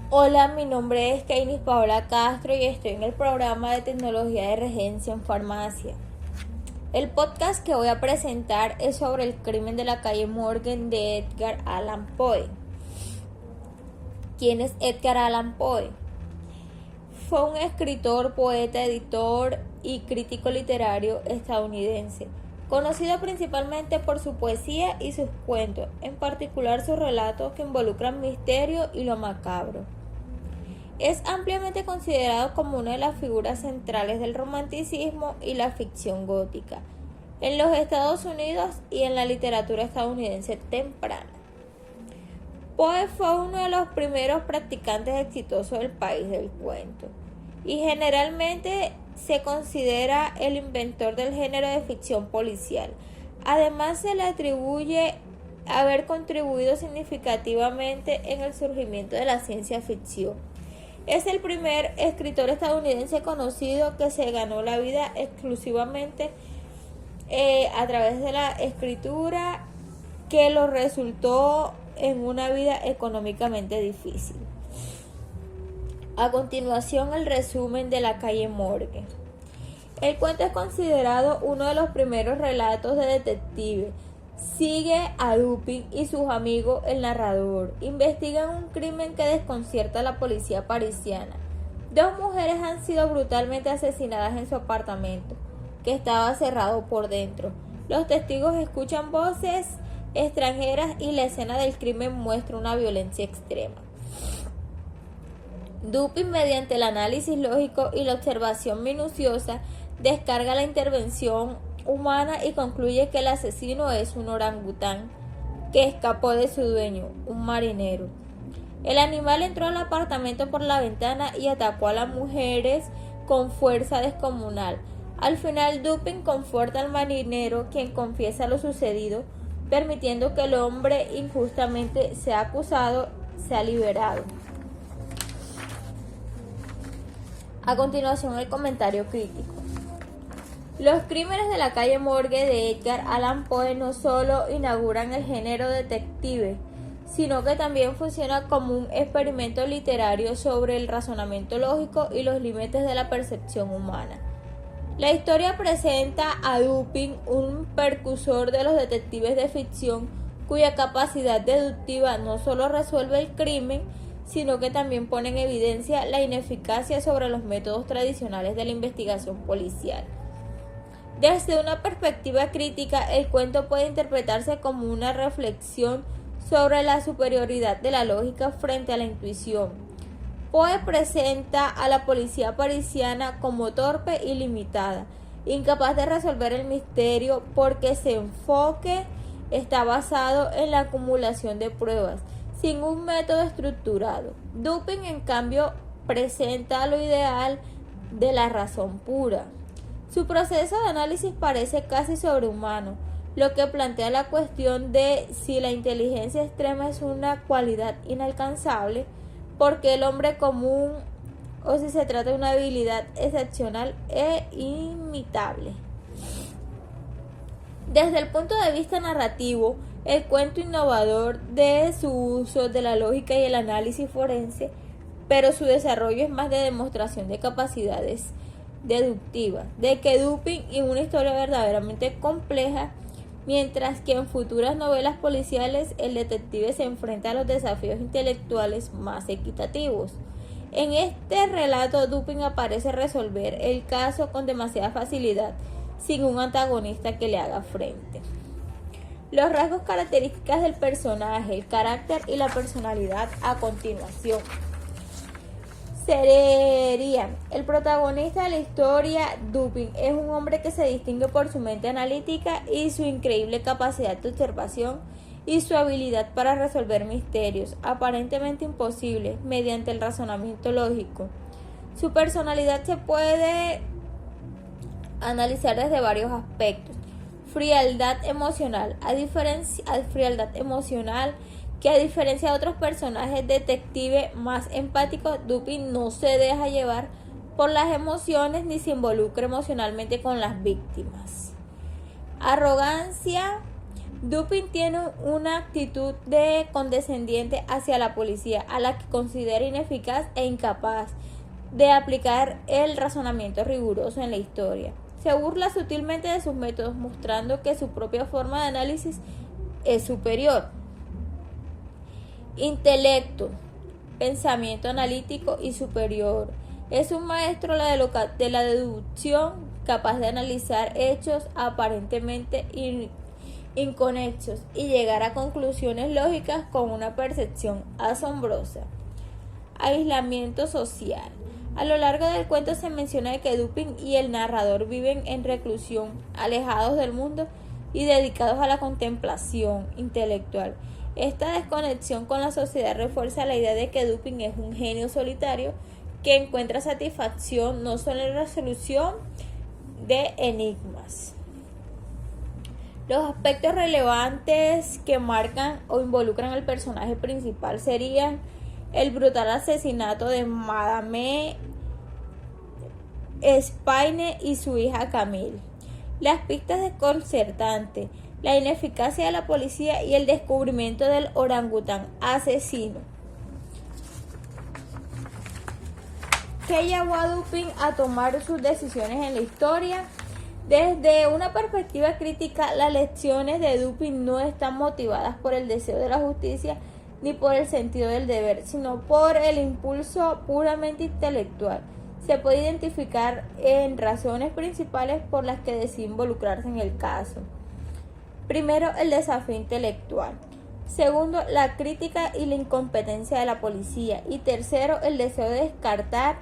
Hola, mi nombre es Kainis Paola Castro y estoy en el programa de tecnología de regencia en farmacia. El podcast que voy a presentar es sobre el crimen de la calle Morgan de Edgar Allan Poe. ¿Quién es Edgar Allan Poe? Fue un escritor, poeta, editor y crítico literario estadounidense, conocido principalmente por su poesía y sus cuentos, en particular sus relatos que involucran misterio y lo macabro. Es ampliamente considerado como una de las figuras centrales del romanticismo y la ficción gótica en los Estados Unidos y en la literatura estadounidense temprana. Poe fue uno de los primeros practicantes exitosos del país del cuento y generalmente se considera el inventor del género de ficción policial. Además, se le atribuye haber contribuido significativamente en el surgimiento de la ciencia ficción. Es el primer escritor estadounidense conocido que se ganó la vida exclusivamente a través de la escritura, que lo resultó en una vida económicamente difícil. A continuación, el resumen de la calle Morgan. El cuento es considerado uno de los primeros relatos de detective. Sigue a Dupin y sus amigos, el narrador. Investigan un crimen que desconcierta a la policía parisiana. Dos mujeres han sido brutalmente asesinadas en su apartamento, que estaba cerrado por dentro. Los testigos escuchan voces extranjeras y la escena del crimen muestra una violencia extrema. Dupin, mediante el análisis lógico y la observación minuciosa, descarga la intervención humana y concluye que el asesino es un orangután que escapó de su dueño, un marinero. El animal entró al apartamento por la ventana y atacó a las mujeres con fuerza descomunal. Al final, Dupin conforta al marinero, quien confiesa lo sucedido, permitiendo que el hombre injustamente sea acusado sea liberado. A continuación, el comentario crítico. Los crímenes de la calle Morgan de Edgar Allan Poe no solo inauguran el género detective, sino que también funciona como un experimento literario sobre el razonamiento lógico y los límites de la percepción humana. La historia presenta a Dupin, un precursor de los detectives de ficción, cuya capacidad deductiva no solo resuelve el crimen, sino que también pone en evidencia la ineficacia sobre los métodos tradicionales de la investigación policial. Desde una perspectiva crítica, el cuento puede interpretarse como una reflexión sobre la superioridad de la lógica frente a la intuición. Poe presenta a la policía parisiana como torpe y limitada, incapaz de resolver el misterio porque su enfoque está basado en la acumulación de pruebas, sin un método estructurado. Dupin, en cambio, presenta lo ideal de la razón pura. Su proceso de análisis parece casi sobrehumano, lo que plantea la cuestión de si la inteligencia extrema es una cualidad inalcanzable, porque el hombre común, o si se trata de una habilidad excepcional e imitable. Desde el punto de vista narrativo, el cuento innovador de su uso de la lógica y el análisis forense, pero su desarrollo es más de demostración de capacidades deductiva, de que Dupin y una historia verdaderamente compleja, mientras que en futuras novelas policiales el detective se enfrenta a los desafíos intelectuales más equitativos. En este relato, Dupin aparece resolver el caso con demasiada facilidad, sin un antagonista que le haga frente. Los rasgos características del personaje, el carácter y la personalidad a continuación. Sería el protagonista de la historia. Dupin es un hombre que se distingue por su mente analítica y su increíble capacidad de observación y su habilidad para resolver misterios aparentemente imposibles mediante el razonamiento lógico. Su personalidad se puede analizar desde varios aspectos. Frialdad emocional. Frialdad emocional que, a diferencia de otros personajes detective más empáticos, Dupin no se deja llevar por las emociones ni se involucra emocionalmente con las víctimas. Arrogancia. Dupin tiene una actitud de condescendiente hacia la policía, a la que considera ineficaz e incapaz de aplicar el razonamiento riguroso en la historia. Se burla sutilmente de sus métodos, mostrando que su propia forma de análisis es superior. Intelecto, pensamiento analítico y superior. Es un maestro de la deducción, capaz de analizar hechos aparentemente inconexos y llegar a conclusiones lógicas con una percepción asombrosa. Aislamiento social. A lo largo del cuento se menciona que Dupin y el narrador viven en reclusión, alejados del mundo y dedicados a la contemplación intelectual. Esta desconexión con la sociedad refuerza la idea de que Dupin es un genio solitario que encuentra satisfacción no solo en la resolución de enigmas. Los aspectos relevantes que marcan o involucran al personaje principal serían el brutal asesinato de Madame Spaine y su hija Camille, las pistas desconcertantes, la ineficacia de la policía y el descubrimiento del orangután asesino. ¿Qué llevó a Dupin a tomar sus decisiones en la historia? Desde una perspectiva crítica, las lecciones de Dupin no están motivadas por el deseo de la justicia ni por el sentido del deber, sino por el impulso puramente intelectual. Se puede identificar en razones principales por las que decide involucrarse en el caso. Primero, el desafío intelectual. Segundo, la crítica y la incompetencia de la policía. Y tercero, el deseo de descartar